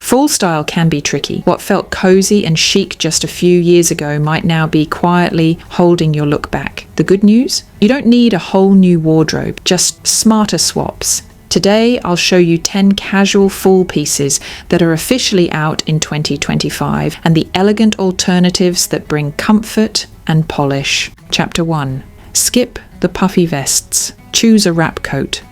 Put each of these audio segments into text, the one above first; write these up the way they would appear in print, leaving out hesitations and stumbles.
Fall style can be tricky. What felt cozy and chic just a few years ago might now be quietly holding your look back. The good news? You don't need a whole new wardrobe, just smarter swaps. Today, I'll show you 10 casual fall pieces that are officially out in 2025 and the elegant alternatives that bring comfort and polish. Chapter 1. Skip the puffy vests. Choose a wrap coat.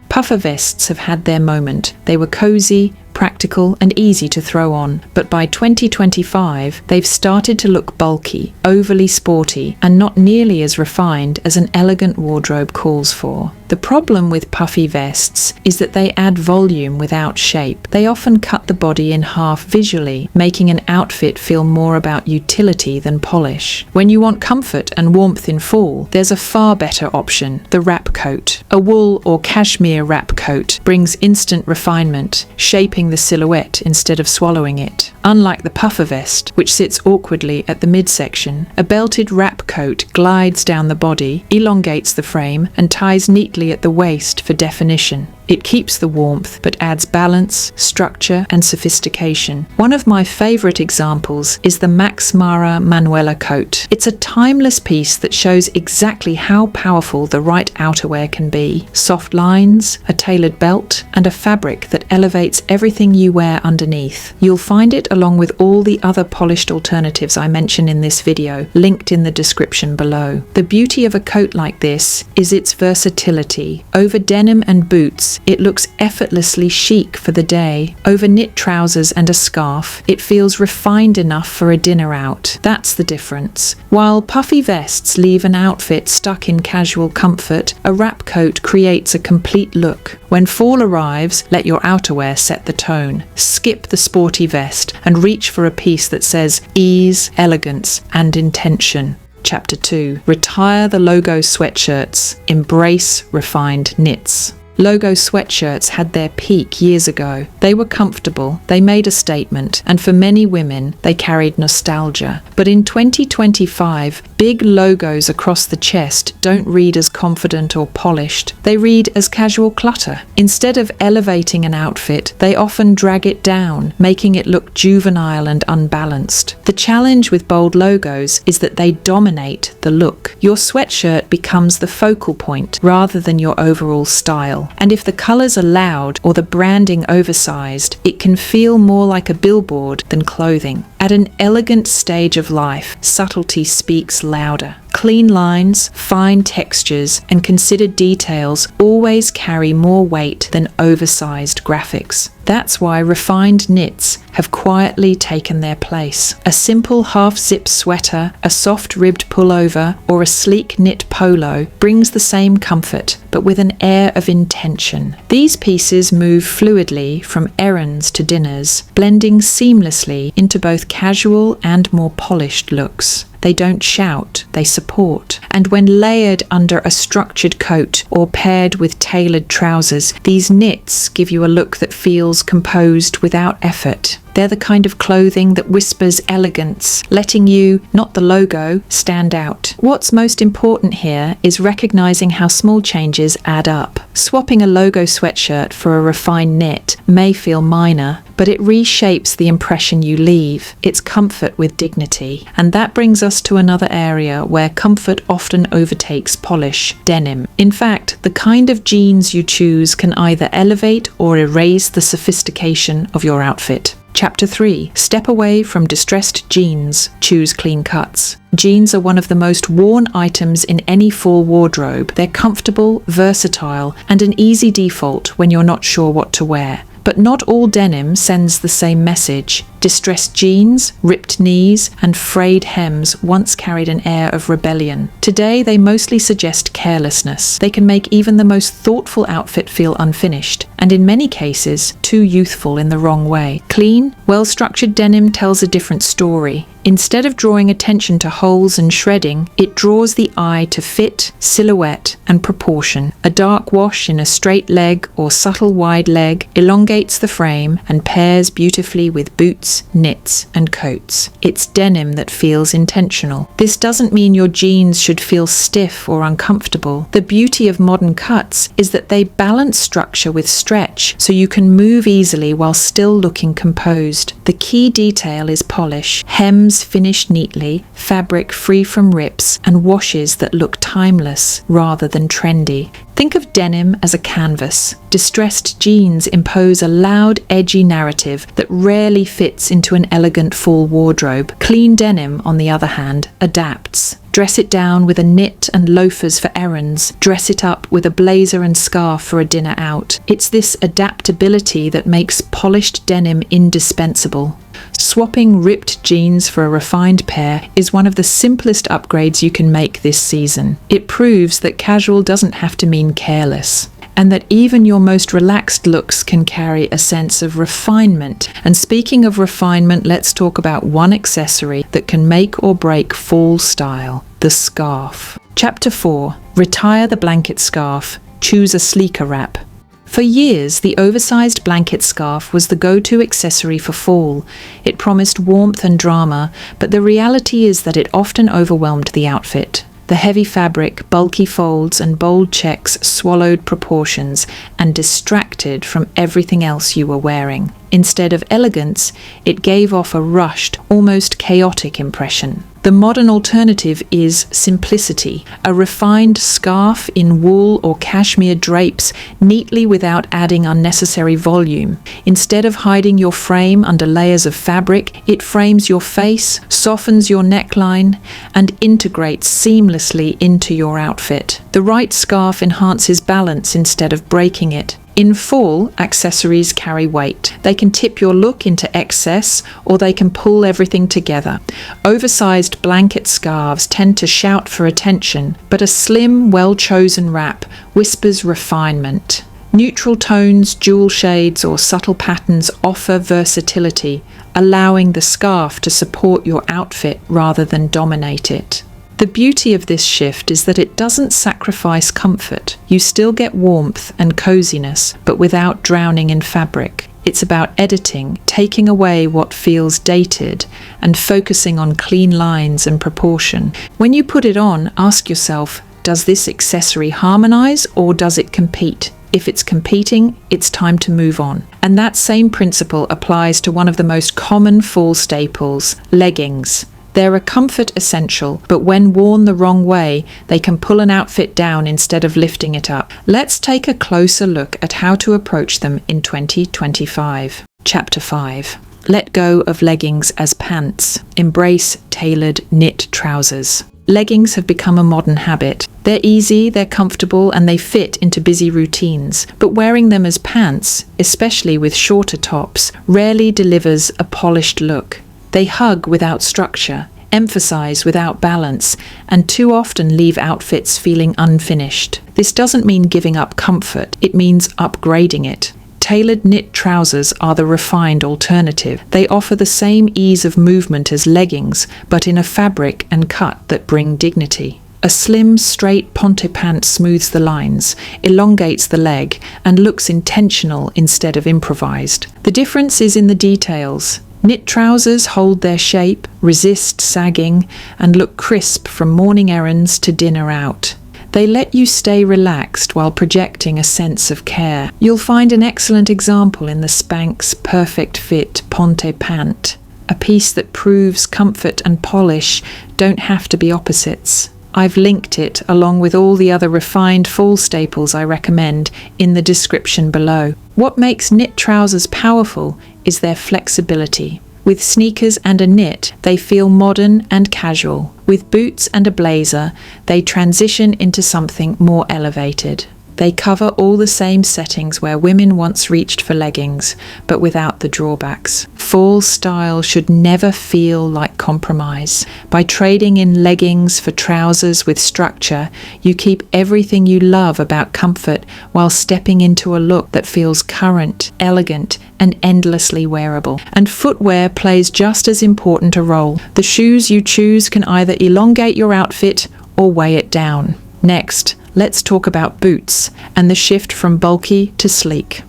Puffer vests have had their moment. They were cozy, practical and easy to throw on, but by 2025 they've started to look bulky, overly sporty and not nearly as refined as an elegant wardrobe calls for. The problem with puffy vests is that they add volume without shape. They often cut the body in half visually, making an outfit feel more about utility than polish. When you want comfort and warmth in fall, there's a far better option, the wrap coat. A wool or cashmere wrap coat brings instant refinement, shaping the silhouette instead of swallowing it. Unlike the puffer vest, which sits awkwardly at the midsection, a belted wrap coat glides down the body, elongates the frame, and ties neatly at the waist for definition. It keeps the warmth, but adds balance, structure, and sophistication. One of my favourite examples is the Max Mara Manuela coat. It's a timeless piece that shows exactly how powerful the right outerwear can be. Soft lines, a tailored belt, and a fabric that elevates everything you wear underneath. You'll find it along with all the other polished alternatives I mention in this video, linked in the description below. The beauty of a coat like this is its versatility. Over denim and boots, it looks effortlessly chic for the day. Over knit trousers and a scarf, it feels refined enough for a dinner out. That's the difference. While puffy vests leave an outfit stuck in casual comfort, a wrap coat creates a complete look. When fall arrives, let your outerwear set the tone. Skip the sporty vest and reach for a piece that says ease, elegance, and intention. Chapter 2. Retire the logo sweatshirts. Embrace refined knits. Logo sweatshirts had their peak years ago. They were comfortable, they made a statement, and for many women, they carried nostalgia. But in 2025, big logos across the chest don't read as confident or polished. They read as casual clutter. Instead of elevating an outfit, they often drag it down, making it look juvenile and unbalanced. The challenge with bold logos is that they dominate the look. Your sweatshirt becomes the focal point rather than your overall style. And if the colours are loud or the branding oversized, it can feel more like a billboard than clothing. At an elegant stage of life, subtlety speaks louder. Clean lines, fine textures, and considered details always carry more weight than oversized graphics. That's why refined knits have quietly taken their place. A simple half-zip sweater, a soft ribbed pullover, or a sleek knit polo brings the same comfort, but with an air of intention. These pieces move fluidly from errands to dinners, blending seamlessly into both casual and more polished looks. They don't shout, they support. And when layered under a structured coat or paired with tailored trousers, these knits give you a look that feels composed without effort. They're the kind of clothing that whispers elegance, letting you, not the logo, stand out. What's most important here is recognizing how small changes add up. Swapping a logo sweatshirt for a refined knit may feel minor, but it reshapes the impression you leave. It's comfort with dignity. And that brings us to another area where comfort often overtakes polish: denim. In fact, the kind of jeans you choose can either elevate or erase the sophistication of your outfit. Chapter 3. Step away from distressed jeans. Choose clean cuts. Jeans are one of the most worn items in any fall wardrobe. They're comfortable, versatile, and an easy default when you're not sure what to wear. But not all denim sends the same message. Distressed jeans, ripped knees, and frayed hems once carried an air of rebellion. Today, they mostly suggest carelessness. They can make even the most thoughtful outfit feel unfinished, and in many cases, too youthful in the wrong way. Clean, well-structured denim tells a different story. Instead of drawing attention to holes and shredding, it draws the eye to fit, silhouette, and proportion. A dark wash in a straight leg or subtle wide leg elongates the frame and pairs beautifully with boots, knits, and coats. It's denim that feels intentional. This doesn't mean your jeans should feel stiff or uncomfortable. The beauty of modern cuts is that they balance structure with stretch, so you can move easily while still looking composed. The key detail is polish. Hems finished neatly, fabric free from rips, and washes that look timeless rather than trendy. Think of denim as a canvas. Distressed jeans impose a loud, edgy narrative that rarely fits into an elegant full wardrobe. Clean denim, on the other hand, adapts. Dress it down with a knit and loafers for errands. Dress it up with a blazer and scarf for a dinner out. It's this adaptability that makes polished denim indispensable. Swapping ripped jeans for a refined pair is one of the simplest upgrades you can make this season. It proves that casual doesn't have to mean careless, and that even your most relaxed looks can carry a sense of refinement. And speaking of refinement, let's talk about one accessory that can make or break fall style: the scarf. Chapter 4. Retire the blanket scarf. Choose a sleeker wrap. For years, the oversized blanket scarf was the go-to accessory for fall. It promised warmth and drama, but the reality is that it often overwhelmed the outfit. The heavy fabric, bulky folds, and bold checks swallowed proportions and distracted from everything else you were wearing. Instead of elegance, it gave off a rushed, almost chaotic impression. The modern alternative is simplicity, a refined scarf in wool or cashmere drapes neatly without adding unnecessary volume. Instead of hiding your frame under layers of fabric, it frames your face, softens your neckline, and integrates seamlessly into your outfit. The right scarf enhances balance instead of breaking it. In fall, accessories carry weight. They can tip your look into excess, or they can pull everything together. Oversized blanket scarves tend to shout for attention, but a slim, well-chosen wrap whispers refinement. Neutral tones, jewel shades, or subtle patterns offer versatility, allowing the scarf to support your outfit rather than dominate it. The beauty of this shift is that it doesn't sacrifice comfort. You still get warmth and coziness, but without drowning in fabric. It's about editing, taking away what feels dated, and focusing on clean lines and proportion. When you put it on, ask yourself, does this accessory harmonize or does it compete? If it's competing, it's time to move on. And that same principle applies to one of the most common fall staples, leggings. They're a comfort essential, but when worn the wrong way, they can pull an outfit down instead of lifting it up. Let's take a closer look at how to approach them in 2025. Chapter 5. Let go of leggings as pants. Embrace tailored knit trousers. Leggings have become a modern habit. They're easy, they're comfortable, and they fit into busy routines. But wearing them as pants, especially with shorter tops, rarely delivers a polished look. They hug without structure, emphasize without balance, and too often leave outfits feeling unfinished. This doesn't mean giving up comfort, it means upgrading it. Tailored knit trousers are the refined alternative. They offer the same ease of movement as leggings, but in a fabric and cut that bring dignity. A slim, straight Ponte pant smooths the lines, elongates the leg, and looks intentional instead of improvised. The difference is in the details. Knit trousers hold their shape, resist sagging, and look crisp from morning errands to dinner out. They let you stay relaxed while projecting a sense of care. You'll find an excellent example in the SPANX Perfectfit Ponte Pant, a piece that proves comfort and polish don't have to be opposites. I've linked it, along with all the other refined fall staples I recommend, in the description below. What makes knit trousers powerful is their flexibility. With sneakers and a knit, they feel modern and casual. With boots and a blazer, they transition into something more elevated. They cover all the same settings where women once reached for leggings, but without the drawbacks. Fall style should never feel like compromise. By trading in leggings for trousers with structure, you keep everything you love about comfort while stepping into a look that feels current, elegant, and endlessly wearable. And footwear plays just as important a role. The shoes you choose can either elongate your outfit or weigh it down. Next, let's talk about boots and the shift from bulky to sleek.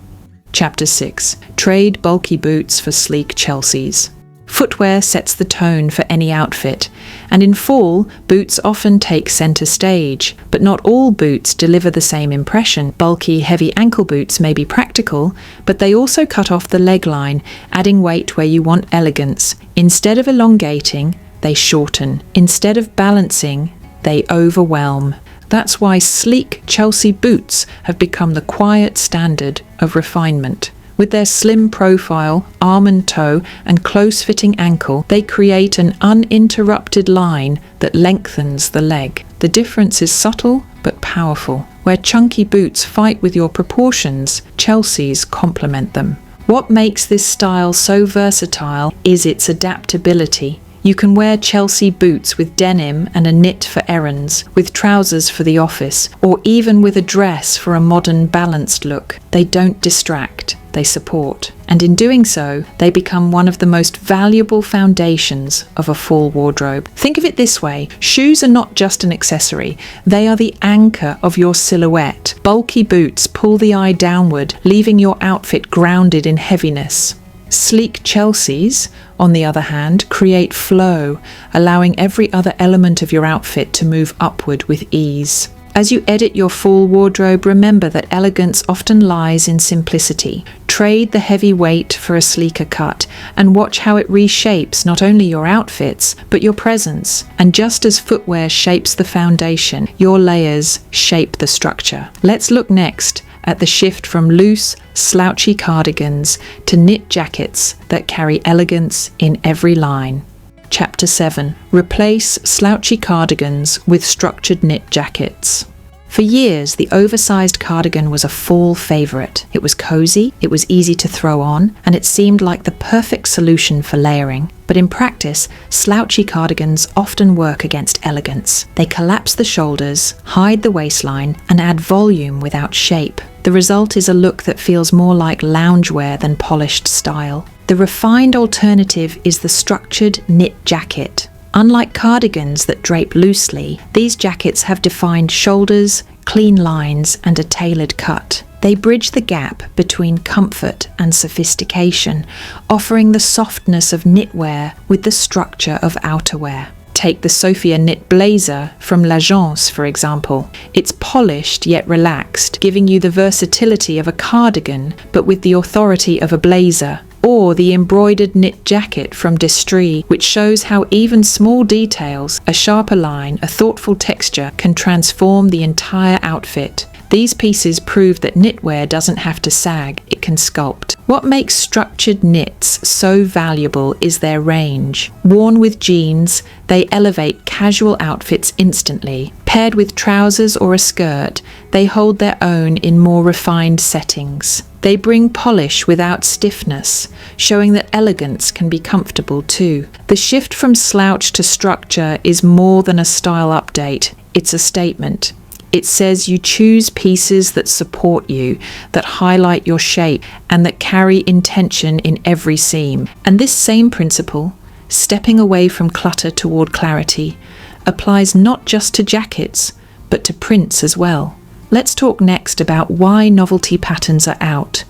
Chapter 6. Trade bulky boots for sleek Chelseas. Footwear sets the tone for any outfit, and in fall, boots often take centre stage. But not all boots deliver the same impression. Bulky, heavy ankle boots may be practical, but they also cut off the leg line, adding weight where you want elegance. Instead of elongating, they shorten. Instead of balancing, they overwhelm. That's why sleek Chelsea boots have become the quiet standard of refinement. With their slim profile, almond toe, and close-fitting ankle, they create an uninterrupted line that lengthens the leg. The difference is subtle but powerful. Where chunky boots fight with your proportions, Chelseas complement them. What makes this style so versatile is its adaptability. You can wear Chelsea boots with denim and a knit for errands, with trousers for the office, or even with a dress for a modern balanced look. They don't distract, they support. And in doing so, they become one of the most valuable foundations of a fall wardrobe. Think of it this way: shoes are not just an accessory, they are the anchor of your silhouette. Bulky boots pull the eye downward, leaving your outfit grounded in heaviness. Sleek Chelseas, on the other hand, create flow, allowing every other element of your outfit to move upward with ease. As you edit your fall wardrobe, remember that elegance often lies in simplicity. Trade the heavy weight for a sleeker cut, and watch how it reshapes not only your outfits, but your presence. And just as footwear shapes the foundation, your layers shape the structure. Let's look next at the shift from loose, slouchy cardigans to knit jackets that carry elegance in every line. Chapter 7. Replace slouchy cardigans with structured knit jackets. For years, the oversized cardigan was a fall favourite. It was cozy, it was easy to throw on, and it seemed like the perfect solution for layering. But in practice, slouchy cardigans often work against elegance. They collapse the shoulders, hide the waistline, and add volume without shape. The result is a look that feels more like loungewear than polished style. The refined alternative is the structured knit jacket. Unlike cardigans that drape loosely, these jackets have defined shoulders, clean lines, and a tailored cut. They bridge the gap between comfort and sophistication, offering the softness of knitwear with the structure of outerwear. Take the Sofia knit blazer from L'Agence, for example. It's polished yet relaxed, giving you the versatility of a cardigan, but with the authority of a blazer. Or the embroidered knit jacket from DESTREE, which shows how even small details, a sharper line, a thoughtful texture, can transform the entire outfit. These pieces prove that knitwear doesn't have to sag, it can sculpt. What makes structured knits so valuable is their range. Worn with jeans, they elevate casual outfits instantly. Paired with trousers or a skirt, they hold their own in more refined settings. They bring polish without stiffness, showing that elegance can be comfortable too. The shift from slouch to structure is more than a style update, it's a statement. It says you choose pieces that support you, that highlight your shape, and that carry intention in every seam. And this same principle, stepping away from clutter toward clarity, applies not just to jackets, but to prints as well. Let's talk next about why novelty patterns are out,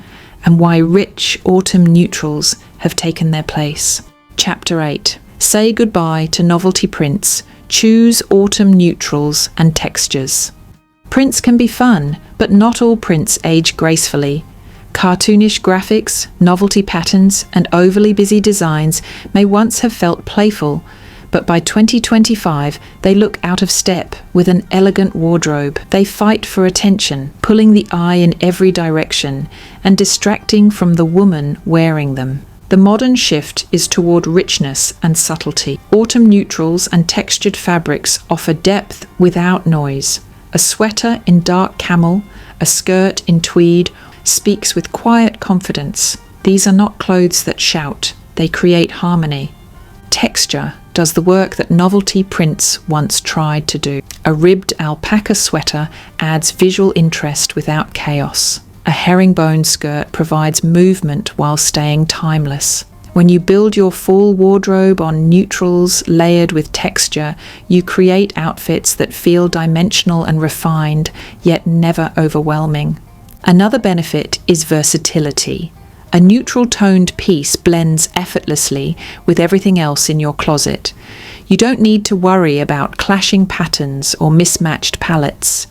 and why rich autumn neutrals have taken their place. Chapter 8. Say goodbye to novelty prints, choose autumn neutrals and textures. Prints can be fun, but not all prints age gracefully. Cartoonish graphics, novelty patterns, and overly busy designs may once have felt playful, but by 2025 they look out of step with an elegant wardrobe. They fight for attention, pulling the eye in every direction and distracting from the woman wearing them. The modern shift is toward richness and subtlety. Autumn neutrals and textured fabrics offer depth without noise. A sweater in dark camel, a skirt in tweed, speaks with quiet confidence. These are not clothes that shout, they create harmony. Texture does the work that novelty prints once tried to do. A ribbed alpaca sweater adds visual interest without chaos. A herringbone skirt provides movement while staying timeless. When you build your full wardrobe on neutrals layered with texture, you create outfits that feel dimensional and refined, yet never overwhelming. Another benefit is versatility. A neutral-toned piece blends effortlessly with everything else in your closet. You don't need to worry about clashing patterns or mismatched palettes.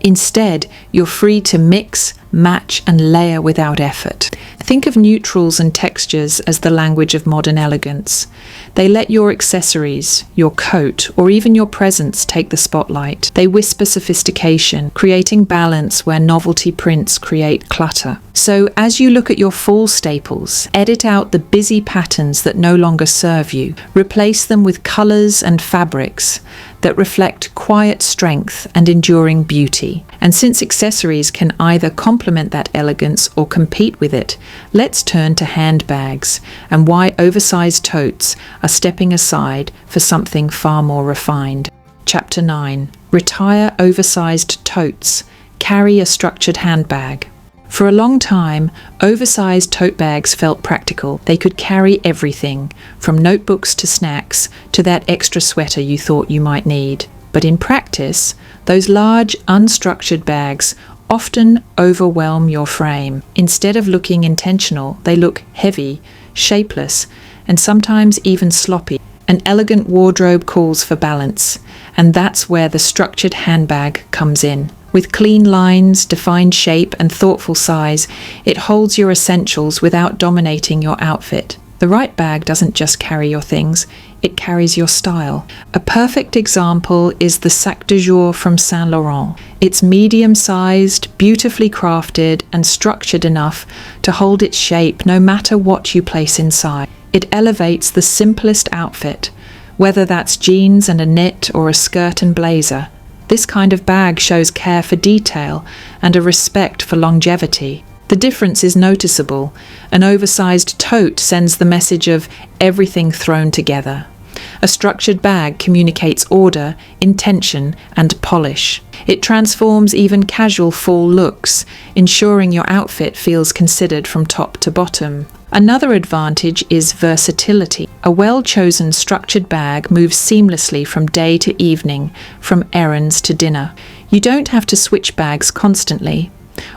Instead, you're free to mix, match, and layer without effort. Think of neutrals and textures as the language of modern elegance. They let your accessories, your coat, or even your presence take the spotlight. They whisper sophistication, creating balance where novelty prints create clutter. So as you look at your fall staples, edit out the busy patterns that no longer serve you. Replace them with colors and fabrics that reflect quiet strength and enduring beauty. And since accessories can either complement that elegance or compete with it, let's turn to handbags and why oversized totes are stepping aside for something far more refined. Chapter 9. Retire oversized totes. Carry a structured handbag. For a long time, oversized tote bags felt practical. They could carry everything, from notebooks to snacks to that extra sweater you thought you might need. But in practice, those large, unstructured bags often overwhelm your frame. Instead of looking intentional, they look heavy, shapeless, and sometimes even sloppy. An elegant wardrobe calls for balance, and that's where the structured handbag comes in. With clean lines, defined shape, and thoughtful size, it holds your essentials without dominating your outfit. The right bag doesn't just carry your things, it carries your style. A perfect example is the Sac de Jour from Saint Laurent. It's medium-sized, beautifully crafted, and structured enough to hold its shape no matter what you place inside. It elevates the simplest outfit, whether that's jeans and a knit or a skirt and blazer. This kind of bag shows care for detail and a respect for longevity. The difference is noticeable. An oversized tote sends the message of everything thrown together. A structured bag communicates order, intention, and polish. It transforms even casual fall looks, ensuring your outfit feels considered from top to bottom. Another advantage is versatility. A well-chosen structured bag moves seamlessly from day to evening, from errands to dinner. You don't have to switch bags constantly.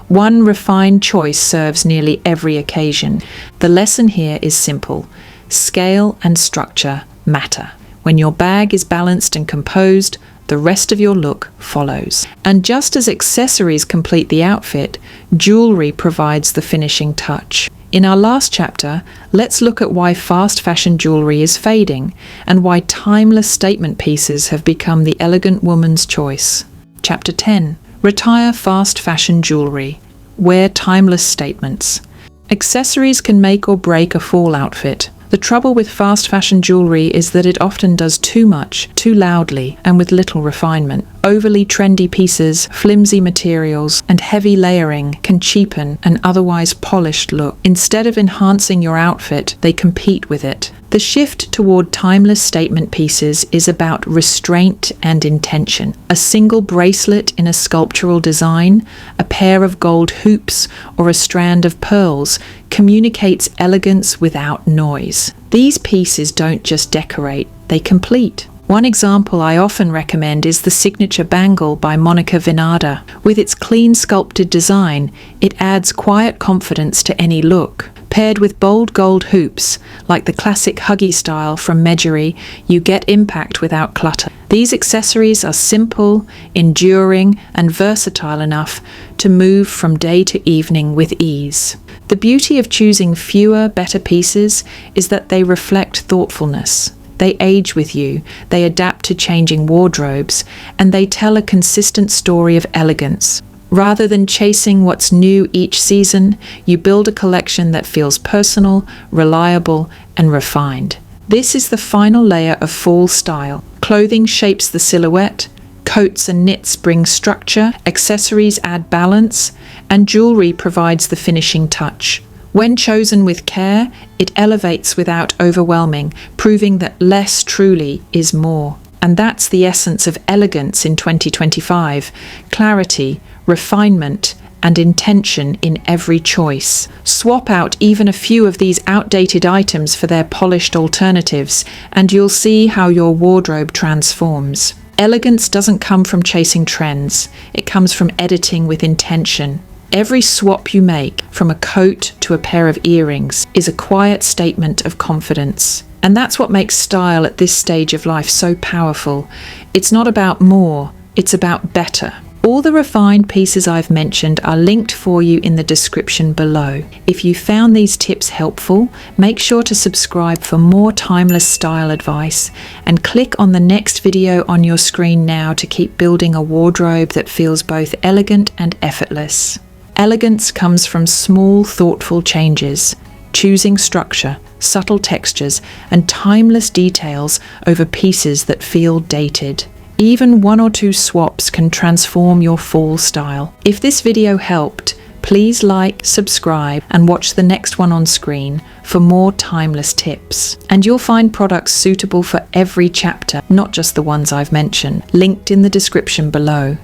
One refined choice serves nearly every occasion. The lesson here is simple. Scale and structure matter. When your bag is balanced and composed, the rest of your look follows. And just as accessories complete the outfit, jewelry provides the finishing touch. In our last chapter, let's look at why fast fashion jewelry is fading and why timeless statement pieces have become the elegant woman's choice. Chapter 10. Retire fast fashion jewelry. Wear timeless statements. Accessories can make or break a fall outfit. The trouble with fast fashion jewelry is that it often does too much, too loudly, and with little refinement. Overly trendy pieces, flimsy materials, and heavy layering can cheapen an otherwise polished look. Instead of enhancing your outfit, they compete with it. The shift toward timeless statement pieces is about restraint and intention. A single bracelet in a sculptural design, a pair of gold hoops, or a strand of pearls communicates elegance without noise. These pieces don't just decorate, they complete. One example I often recommend is the signature bangle by Monica Vinader. With its clean sculpted design, it adds quiet confidence to any look. Paired with bold gold hoops, like the classic huggy style from Medjugorje, you get impact without clutter. These accessories are simple, enduring, and versatile enough to move from day to evening with ease. The beauty of choosing fewer, better pieces is that they reflect thoughtfulness. They age with you, they adapt to changing wardrobes, and they tell a consistent story of elegance. Rather than chasing what's new each season, you build a collection that feels personal, reliable, and refined. This is the final layer of fall style. Clothing shapes the silhouette, coats and knits bring structure, accessories add balance, and jewelry provides the finishing touch. When chosen with care, it elevates without overwhelming, proving that less truly is more. And that's the essence of elegance in 2025: clarity, refinement, and intention in every choice. Swap out even a few of these outdated items for their polished alternatives, and you'll see how your wardrobe transforms. Elegance doesn't come from chasing trends, it comes from editing with intention. Every swap you make, from a coat to a pair of earrings, is a quiet statement of confidence. And that's what makes style at this stage of life so powerful. It's not about more, it's about better. All the refined pieces I've mentioned are linked for you in the description below. If you found these tips helpful, make sure to subscribe for more timeless style advice, and click on the next video on your screen now to keep building a wardrobe that feels both elegant and effortless. Elegance comes from small, thoughtful changes, choosing structure, subtle textures, and timeless details over pieces that feel dated. Even 1 or 2 swaps can transform your fall style. If this video helped, please like, subscribe, and watch the next one on screen for more timeless tips. And you'll find products suitable for every chapter, not just the ones I've mentioned, linked in the description below.